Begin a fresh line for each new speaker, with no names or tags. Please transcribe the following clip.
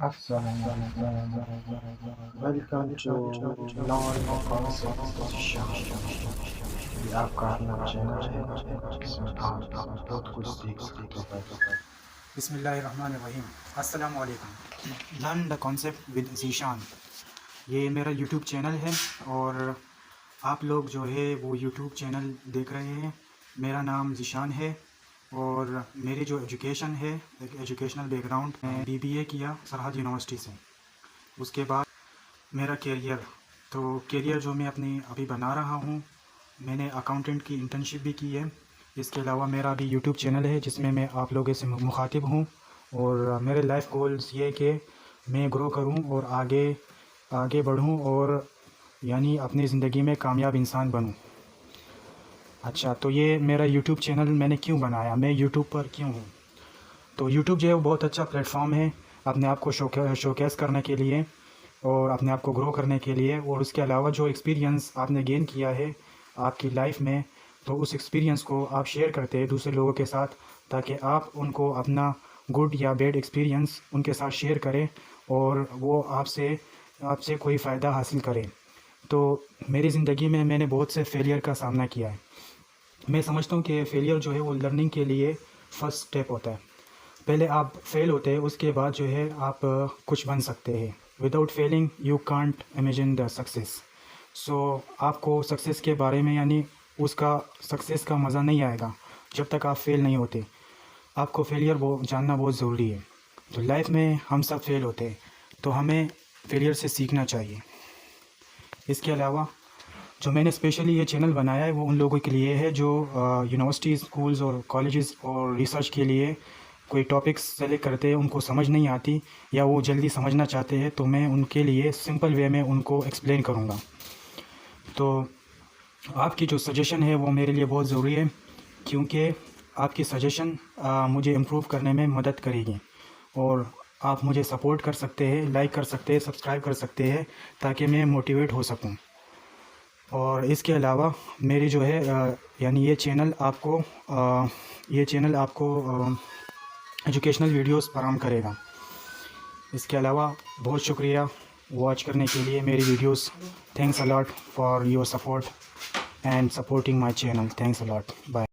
Welcome to Non-Concept ये आपका अपना चैनल है जिसमें आप बहुत कुछ सीख सकते हैं।
बिस्मिल्लाहिर्रहमानिर्रहीम। अस्सलाम वालेकुम। Learn the concept with Zeeshan, ये मेरा यूट्यूब चैनल है और आप लोग जो है वो यूट्यूब चैनल देख रहे हैं। मेरा नाम ज़ीशान है और मेरी जो एजुकेशन है, एक एजुकेशनल बैकग्राउंड, मैं बीबीए किया सरहद यूनिवर्सिटी से। उसके बाद मेरा कैरियर जो मैं अपनी अभी बना रहा हूँ, मैंने अकाउंटेंट की इंटर्नशिप भी की है। इसके अलावा मेरा भी यूट्यूब चैनल है जिसमें मैं आप लोगों से मुखातिब हूँ और मेरे लाइफ गोल्स ये कि मैं ग्रो करूँ और आगे आगे बढ़ूँ और यानी अपनी ज़िंदगी में कामयाब इंसान बनूँ। अच्छा, तो ये मेरा यूट्यूब चैनल मैंने क्यों बनाया, मैं यूट्यूब पर क्यों हूँ? तो यूट्यूब जो है वो बहुत अच्छा प्लेटफॉर्म है अपने आप को शोकेस करने के लिए और अपने आप को ग्रो करने के लिए। और उसके अलावा जो एक्सपीरियंस आपने गेन किया है आपकी लाइफ में, तो उस एक्सपीरियंस को आप शेयर करते हैं दूसरे लोगों के साथ, ताकि आप उनको अपना गुड या बैड एक्सपीरियंस उनके साथ शेयर करें और वो आपसे आपसे कोई फ़ायदा हासिल करें। तो मेरी ज़िंदगी में मैंने बहुत से फेलियर का सामना किया है। मैं समझता हूँ कि फेलियर जो है वो लर्निंग के लिए फ़र्स्ट स्टेप होता है। पहले आप फेल होते हैं, उसके बाद जो है आप कुछ बन सकते हैं। Without failing you can't imagine the success. So आपको सक्सेस के बारे में यानी उसका सक्सेस का मज़ा नहीं आएगा जब तक आप फेल नहीं होते। आपको फेलियर वो जानना बहुत ज़रूरी है। तो लाइफ में हम सब फेल होते हैं, तो हमें फेलियर से सीखना चाहिए। इसके अलावा जो मैंने स्पेशली ये चैनल बनाया है वो उन लोगों के लिए है जो यूनिवर्सिटीज़, स्कूल्स और कॉलेजेस और रिसर्च के लिए कोई टॉपिक्स सेलेक्ट करते हैं, उनको समझ नहीं आती या वो जल्दी समझना चाहते हैं, तो मैं उनके लिए सिंपल वे में उनको एक्सप्लेन करूँगा। तो आपकी जो सजेशन है वो मेरे लिए बहुत ज़रूरी है, क्योंकि आपकी सजेशन मुझे इम्प्रूव करने में मदद करेगी और आप मुझे सपोर्ट कर सकते हैं, लाइक कर सकते हैं, सब्सक्राइब कर सकते हैं, ताकि मैं मोटिवेट हो सकूं। और इसके अलावा मेरी जो है यानी ये चैनल आपको एजुकेशनल वीडियोस फराहम करेगा। इसके अलावा बहुत शुक्रिया वॉच करने के लिए मेरी videos. Thanks a lot for your support and supporting my channel. Thanks a lot. Bye.